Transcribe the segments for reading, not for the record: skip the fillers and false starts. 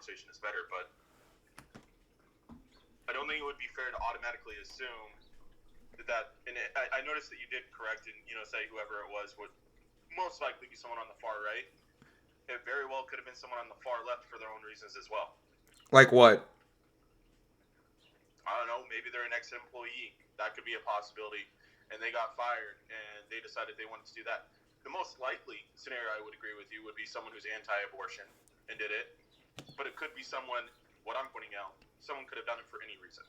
conversation is better, but I don't think it would be fair to automatically assume that and I noticed that you did correct and say whoever it was would most likely be someone on the far right. It very well could have been someone on the far left for their own reasons as well. Like what? I don't know, maybe they're an ex-employee. That could be a possibility. And they got fired and they decided they wanted to do that. The most likely scenario, I would agree with you, would be someone who's anti-abortion and did it. But it could be someone, what I'm pointing out, someone could have done it for any reason.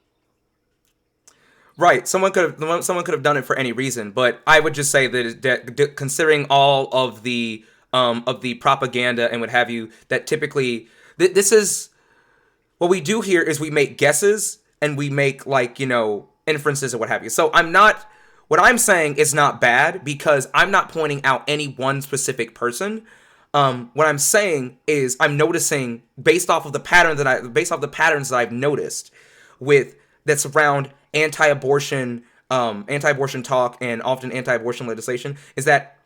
Right, someone could have done it for any reason, but I would just say that considering all of the propaganda and what have you, that typically this is what we do here is we make guesses and we make inferences and what have you. So what I'm saying is not bad because I'm not pointing out any one specific person. What I'm saying is I'm noticing based off the patterns that I've noticed that surround anti-abortion talk and often anti-abortion legislation is that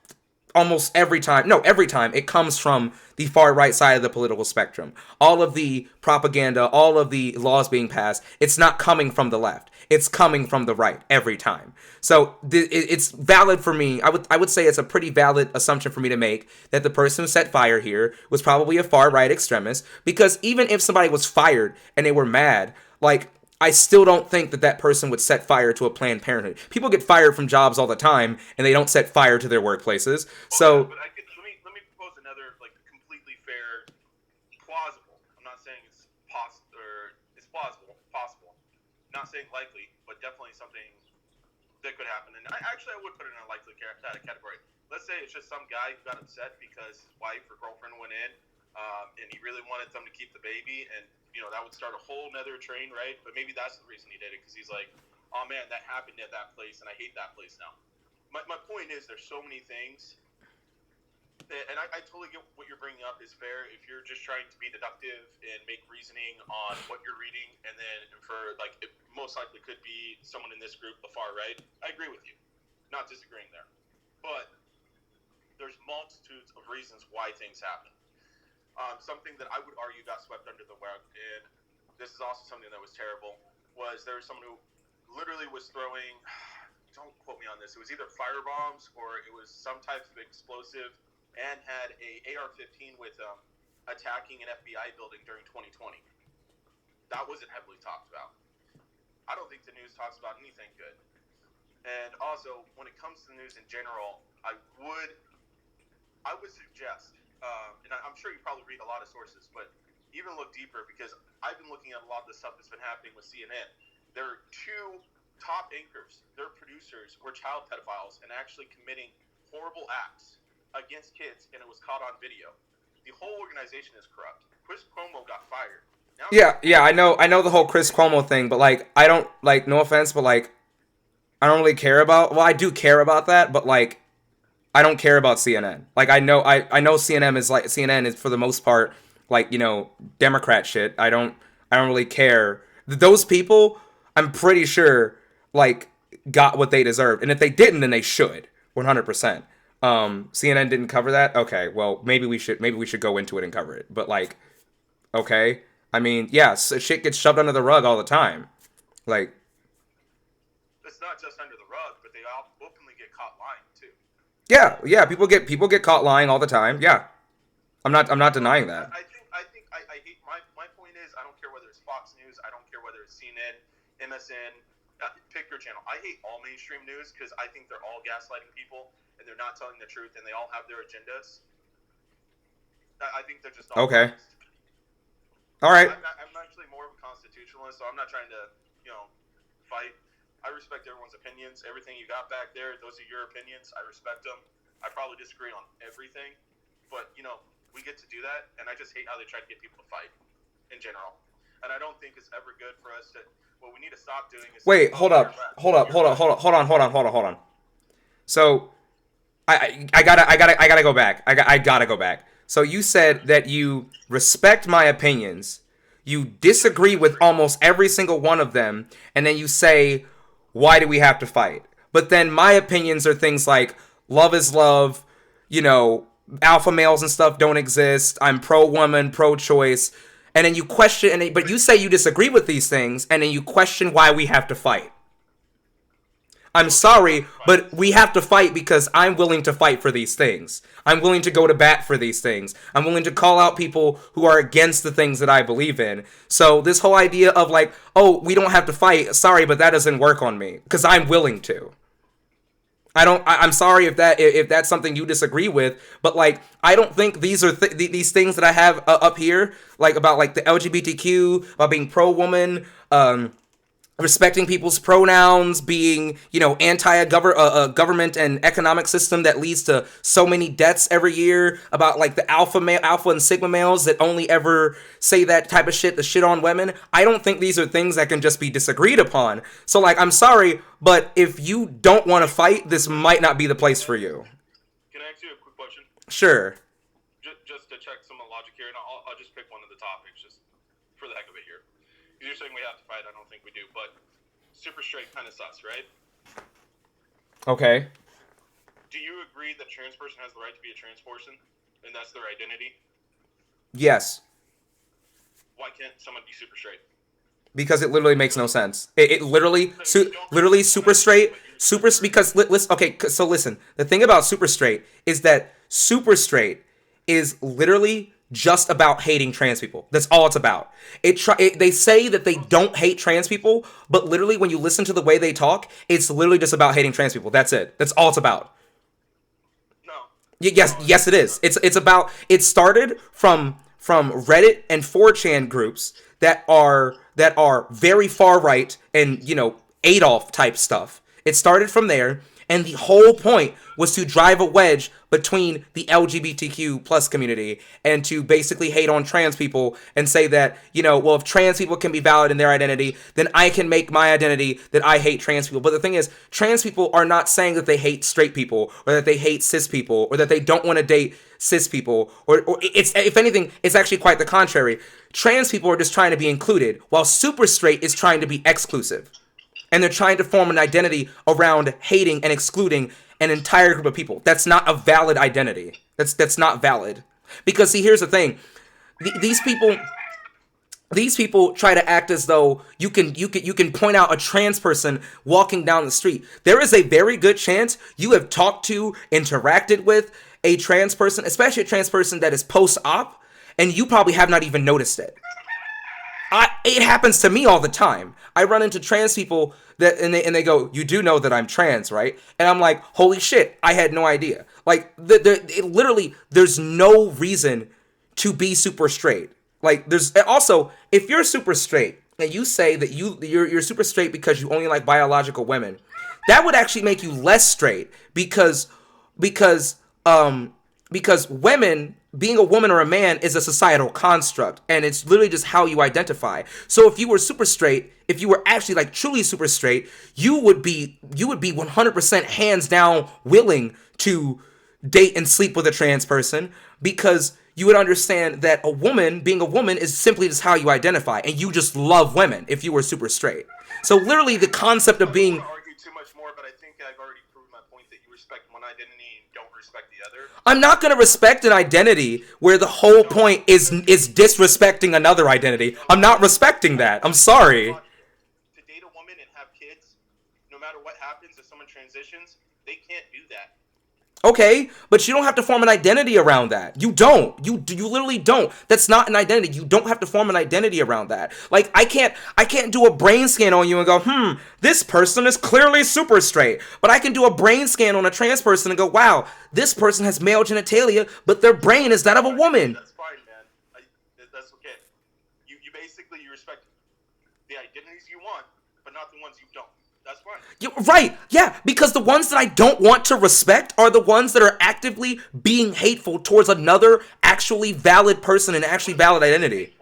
every time it comes from the far right side of the political spectrum. All of the propaganda, all of the laws being passed, it's not coming from the left. It's coming from the right every time. So it's valid for me. I would say it's a pretty valid assumption for me to make that the person who set fire here was probably a far right extremist, because even if somebody was fired and they were mad, I still don't think that person would set fire to a Planned Parenthood. People get fired from jobs all the time, and they don't set fire to their workplaces. So, but let me propose another completely fair, plausible. I'm not saying it's possible. Not saying likely, but definitely something that could happen. And I would put it in a likely category. Let's say it's just some guy who got upset because his wife or girlfriend went in, and he really wanted them to keep the baby, and that would start a whole nother train, right? But maybe that's the reason he did it, because he's like, oh man, that happened at that place, and I hate that place now. My point is, there's so many things, and I totally get what you're bringing up is fair if you're just trying to be deductive and make reasoning on what you're reading, and then infer, it most likely could be someone in this group, the far right. I agree with you. Not disagreeing there. But there's multitudes of reasons why things happen. Something that I would argue got swept under the rug, and this is also something that was terrible, was there was someone who literally was throwing, don't quote me on this, it was either fire bombs or it was some type of explosive, and had a AR-15 with them attacking an FBI building during 2020. That wasn't heavily talked about. I don't think the news talks about anything good. And also, when it comes to the news in general, I would suggest, and I'm sure you probably read a lot of sources, but even look deeper, because I've been looking at a lot of the stuff that's been happening with CNN. There are two top anchors, their producers, were child pedophiles and actually committing horrible acts against kids, and it was caught on video. The whole organization is corrupt. Chris Cuomo got fired. Now I know the whole Chris Cuomo thing, but I don't no offense, but I don't really care about. Well, I do care about that, but I don't care about CNN. I know CNN is for the most part Democrat shit. I don't really care. Those people, I'm pretty sure got what they deserved, and if they didn't, then they should 100%. CNN didn't cover that. Okay, well maybe we should go into it and cover it. But okay, I mean, yeah, shit gets shoved under the rug all the time. It's not just under the rug, but they all openly get caught lying too. Yeah, people get caught lying all the time. Yeah, I'm not denying that. I hate my point is, I don't care whether it's Fox News, I don't care whether it's CNN, MSN, pick your channel. I hate all mainstream news because I think they're all gaslighting people and they're not telling the truth and they all have their agendas. I think they're just all okay. biased. All right. I'm actually more of a constitutionalist, so I'm not trying to fight. I respect everyone's opinions. Everything you got back there, those are your opinions. I respect them. I probably disagree on everything, but we get to do that, and I just hate how they try to get people to fight in general. And I don't think it's ever good for us to. What we need to stop doing is. Wait, hold on. So, I gotta go back. I gotta go back. So you said that you respect my opinions, you disagree with almost every single one of them, and then you say, why do we have to fight? But then my opinions are things like love is love, alpha males and stuff don't exist, I'm pro-woman, pro-choice, and then you question, but you say you disagree with these things, and then you question why we have to fight. I'm sorry, but we have to fight because I'm willing to fight for these things. I'm willing to go to bat for these things. I'm willing to call out people who are against the things that I believe in. So this whole idea of like, oh, we don't have to fight, sorry, but that doesn't work on me because I'm willing to. I'm sorry if that's something you disagree with, but like I don't think these are these things that I have up here, like about like the LGBTQ, about being pro woman, respecting people's pronouns, being, anti-government and economic system that leads to so many deaths every year, about like the alpha and sigma males that only ever say that type of shit, the shit on women. I don't think these are things that can just be disagreed upon. So like, I'm sorry, but if you don't want to fight, this might not be the place for you. Can I ask you a quick question? Sure. Just to check some logic here, and I'll just pick one of the topics just for the heck of it here. You're saying we have to fight. I don't think we do, but super straight kind of sus, right? Okay. Do you agree that trans person has the right to be a trans person, and that's their identity? Yes. Why can't someone be super straight? Because it literally makes no sense. It literally super straight, because okay, so listen. The thing about super straight is that super straight is literally just about hating trans people. That's all it's about. They say that they don't hate trans people, but literally when you listen to the way they talk, it's literally just about hating trans people. That's it. That's all it's about. No. Yes, it is. It's about. It started from Reddit and 4chan groups that are very far right and Adolf type stuff. It started from there. And the whole point was to drive a wedge between the LGBTQ plus community and to basically hate on trans people and say that, well, if trans people can be valid in their identity, then I can make my identity that I hate trans people. But the thing is, trans people are not saying that they hate straight people or that they hate cis people or that they don't want to date cis people. Or it's, if anything, it's actually quite the contrary. Trans people are just trying to be included, while super straight is trying to be exclusive. And they're trying to form an identity around hating and excluding an entire group of people. That's not a valid identity. That's not valid. Because see, here's the thing. These people try to act as though you can point out a trans person walking down the street. There is a very good chance you have talked to, interacted with a trans person, especially a trans person that is post-op, and you probably have not even noticed it. It happens to me all the time. I run into trans people and they go, "You do know that I'm trans, right?" And I'm like, "Holy shit, I had no idea." Like, literally, there's no reason to be super straight. Like, there's also, if you're super straight and you say that you're super straight because you only like biological women, that would actually make you less straight because women, being a woman or a man, is a societal construct, and it's literally just how you identify. So if you were super straight, if you were actually like truly super straight, you would be 100% hands down willing to date and sleep with a trans person, because you would understand that being a woman is simply just how you identify, and you just love women if you were super straight. So literally the concept of being... too much more, but I think I've already proved my point that you respect one identity and don't respect the other. I'm not going to respect an identity where the whole point is disrespecting another identity. I'm not respecting that. I'm sorry. To date a woman and have kids, no matter what happens, if someone transitions, they can't do that. Okay, but you don't have to form an identity around that. You don't. You literally don't. That's not an identity. You don't have to form an identity around that. Like, I can't do a brain scan on you and go, this person is clearly super straight. But I can do a brain scan on a trans person and go, wow, this person has male genitalia, but their brain is that of a woman. That's fine, man. That's okay. You basically respect the identities you want, but not the ones you don't. That's fine. Right, yeah, because the ones that I don't want to respect are the ones that are actively being hateful towards another actually valid person and actually valid identity.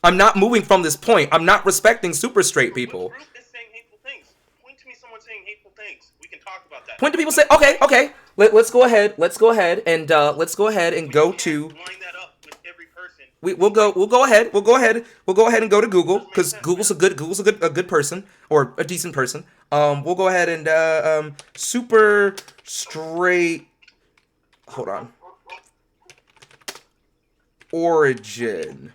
I'm not moving from this point. I'm not respecting super straight people. What group is saying hateful things? Point to me someone saying hateful things. We can talk about that. Point to people say, okay. Let's go ahead and go to. Line that up with every person. We'll go ahead and go to Google, because Google's a good person, or a decent person. We'll go ahead and super straight. Hold on. Origin.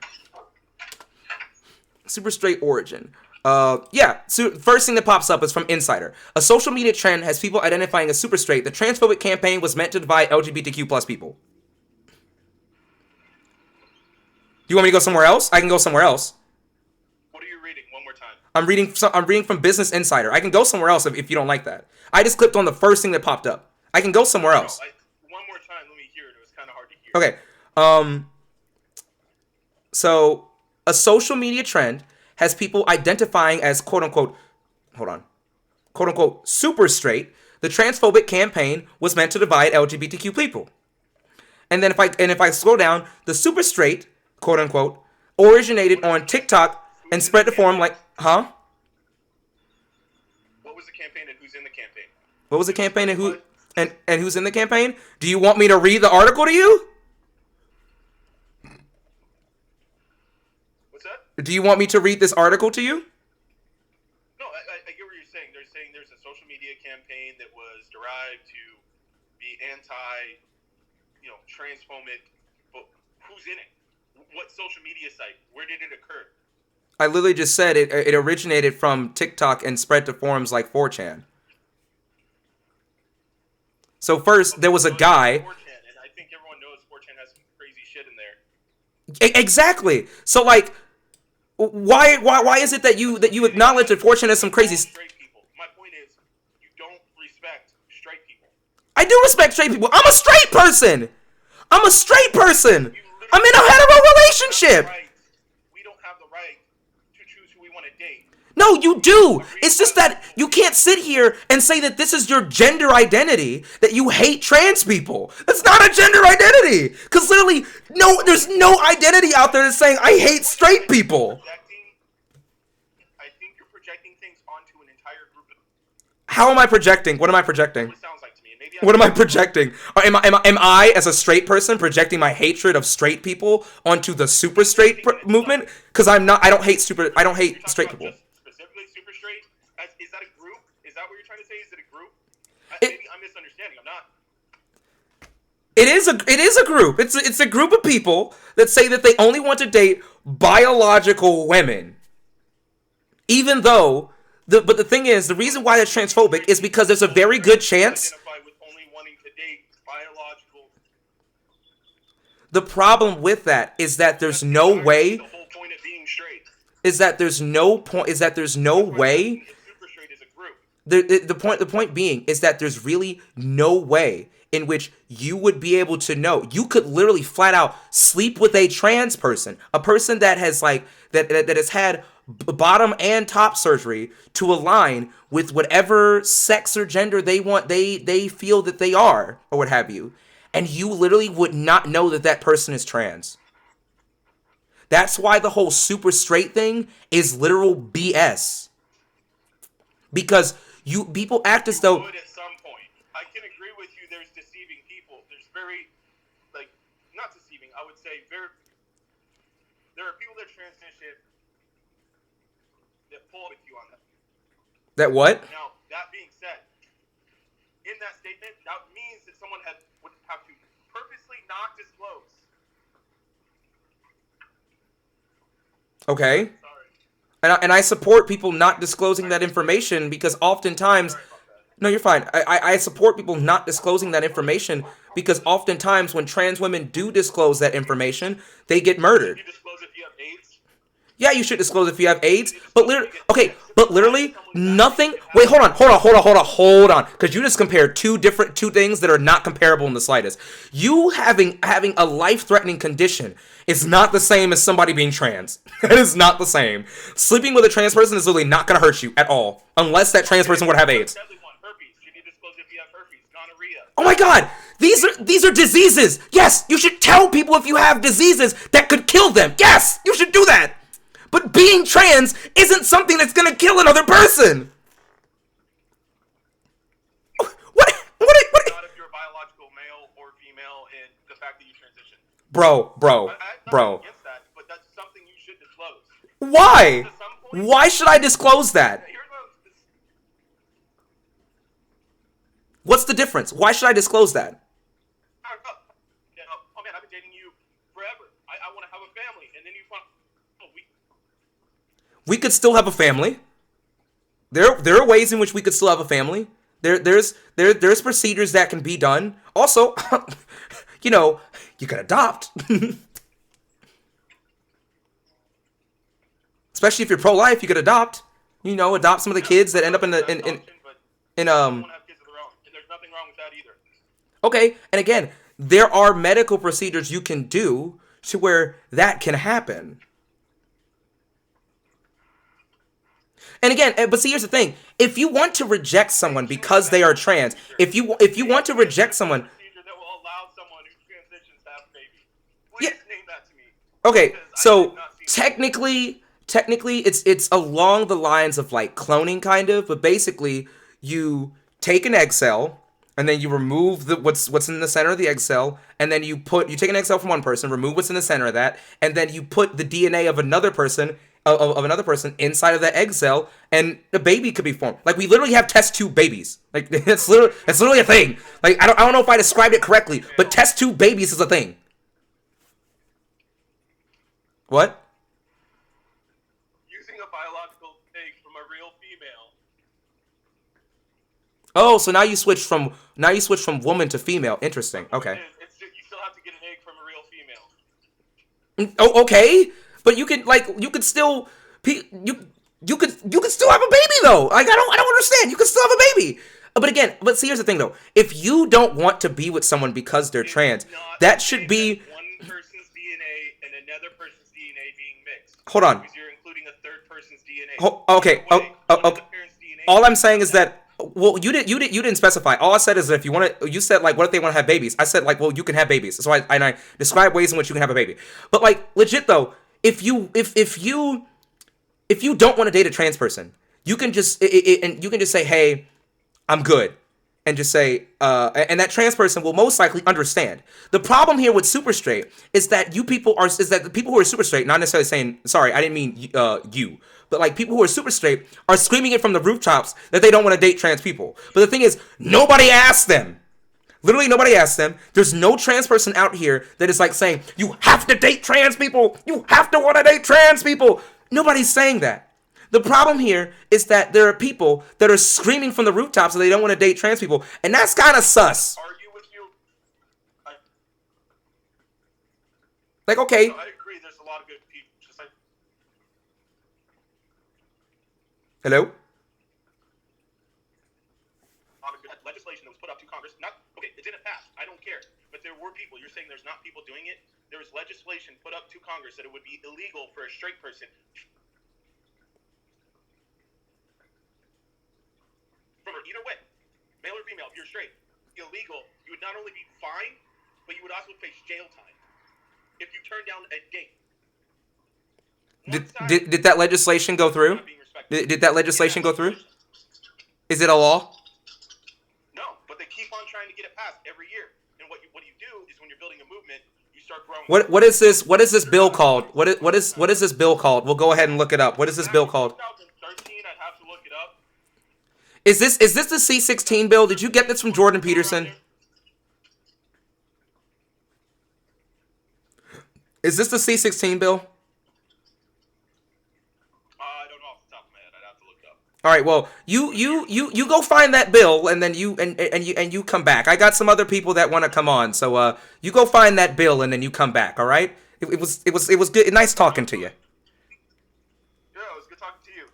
Super straight origin. Yeah. So first thing that pops up is from Insider. A social media trend has people identifying as super straight. The transphobic campaign was meant to divide LGBTQ plus people. Do you want me to go somewhere else? I can go somewhere else. What are you reading? One more time. I'm reading from Business Insider. I can go somewhere else if you don't like that. I just clicked on the first thing that popped up. I can go somewhere else. One more time. Let me hear it. It was kind of hard to hear. Okay. So a social media trend has people identifying as quote unquote, quote unquote super straight. The transphobic campaign was meant to divide LGBTQ people. And then if I scroll down, the super straight quote unquote originated on TikTok and spread to form like, huh? What was the campaign and who's in the campaign? What was the campaign and who's in the campaign? Do you want me to read the article to you? What's that? Do you want me to read this article to you? No, I get what you're saying. They're saying there's a social media campaign that was derived to be anti, transphobic. But who's in it? What social media site? Where did it occur? I literally just said it originated from TikTok and spread to forums like 4chan. So first, there was a guy. 4chan, and I think everyone knows 4chan has some crazy shit in there. Exactly. So like, why is it that you acknowledge that 4chan has some crazy? Straight people. My point is, you don't respect straight people. I do respect straight people. I'm a straight person. I'm a straight person. I'm in a hetero relationship. We don't have the right to choose who we want to date. No, you do. It's just that you can't sit here and say that this is your gender identity, that you hate trans people. That's not a gender identity. Because literally, there's no identity out there that's saying, I hate straight people. I think you're projecting things onto an entire group of... How am I projecting? What am I projecting? It sounds like to me. Maybe What am I projecting? Am I, as a straight person, projecting my hatred of straight people onto the super straight movement? Because I don't hate straight people. Specifically super straight? Is that a group? Is that what you're trying to say? Is it a group? Maybe I'm misunderstanding. I'm not. It is a group. It's a group of people that say that they only want to date biological women. Even though, but the thing is, the reason why they're transphobic is because there's a very good chance. Identify with only wanting to date biological. The problem with that is that there's no way. The whole point of being straight. Is that there's no way. Super straight is a group. The point being is that there's really no way in which you would be able to know. You could literally flat out sleep with a trans person, a person that has that has had bottom and top surgery to align with whatever sex or gender they want, they feel that they are, or what have you, and you literally would not know that person is trans. That's why the whole super straight thing is literal BS. Because people act as though. At some point, I can agree with you. There's deceiving people. There's not deceiving. I would say there are people that transition that pull with you on that. That what? Now, that being said, in that statement, that means that someone would have to purposely not disclose. Okay. And I support people not disclosing that information because oftentimes... No, you're fine. I support people not disclosing that information because oftentimes when trans women do disclose that information, they get murdered. You disclose if you have AIDS? Yeah, you should disclose if you have AIDS. But literally, nothing... Wait, hold on. Because you just compared two things that are not comparable in the slightest. You having a life-threatening condition is not the same as somebody being trans. It is not the same. Sleeping with a trans person is literally not going to hurt you at all. Unless that trans person would have AIDS. Oh my god! These are diseases! Yes! You should tell people if you have diseases that could kill them! Yes! You should do that! But being trans isn't something that's gonna kill another person! What? Not if you're a biological male or female and the fact that you transition. Bro. I'm against that, but that's something you should disclose. Why? Why should I disclose that? What's the difference? Why should I disclose that? Oh man, I've been dating you forever. I want to have a family, and then you find we could still have a family. There are ways in which we could still have a family. There's procedures that can be done. Also, you know, you could adopt. Especially if you're pro-life, you could adopt. You know, adopt some of the kids that end up in the in Someone have kids of their own, and there's nothing wrong with that either. Okay, and again, there are medical procedures you can do to where that can happen. And again, but see, here's the thing: if you want to reject someone because they are trans, if you want to reject someone, Procedure that will allow someone who transitions to have a baby. Yeah. Please name that to me. okay, Because I so have not seen technically, it's along the lines of like cloning, kind of, but basically, you take an egg cell and then you remove what's in the center of the egg cell, and then you take an egg cell from one person, remove what's in the center of that, and then you put the DNA of another person inside of that egg cell, and a baby could be formed. Like, we literally have test tube babies. Like, it's literally a thing. Like, I don't know if I described it correctly, but test tube babies is a thing. What? using a biological egg from a real female. Oh, so now you switch from woman to female. Interesting. Okay. It's just, you still have to get an egg from a real female. Oh, okay. But you could still still have a baby though. Like, I don't understand. You could still have a baby. But see, here's the thing though. If you don't want to be with someone because they're trans, that should be one person's DNA and another person's DNA being mixed. Hold on. Because you're including a third person's DNA. Okay. One of the Okay. parents' DNA All I'm saying is that, well, you didn't specify. All I said is that if you want to, you said like, what if they want to have babies? I said like, well, you can have babies. So I describe ways in which you can have a baby. But like, legit though, if you don't want to date a trans person, you can just say, hey, I'm good, and just say, and that trans person will most likely understand. The problem here with super straight is that the people who are super straight, not necessarily saying, sorry, I didn't mean you, but like people who are super straight are screaming it from the rooftops that they don't want to date trans people. But the thing is, nobody asked them. Literally nobody asked them. There's no trans person out here that is like saying, you have to date trans people. You have to want to date trans people. Nobody's saying that. The problem here is that there are people that are screaming from the rooftops that they don't want to date trans people. And that's kind of sus. argue with you. Like, okay. I agree. There's a lot of good people. Just like Hello? legislation that was put up to Congress. It didn't pass. I don't care. But there were people. You're saying there's not people doing it. There was legislation put up to Congress that it would be illegal for a straight person, from either way, male or female, if you're straight, illegal. You would not only be fined, but you would also face jail time if you turn down a date. Did that legislation go through? Did that legislation go through? Is it a law? No, but they keep on trying to get it passed every year. And what you do is when you're building a movement, you start growing. What is this bill called? What is this bill called? We'll go ahead and look it up. What is this bill called? 2013, I'd have to look it up. Is this the C-16 bill? Did you get this from Jordan Peterson? Is this the C-16 bill? I don't know off the top of my head. I'd have to look it up. All right. Well, you go find that bill, and then you come back. I got some other people that want to come on, so you go find that bill, and then you come back. All right. It was good. Nice talking to you. Yeah, it was good talking to you.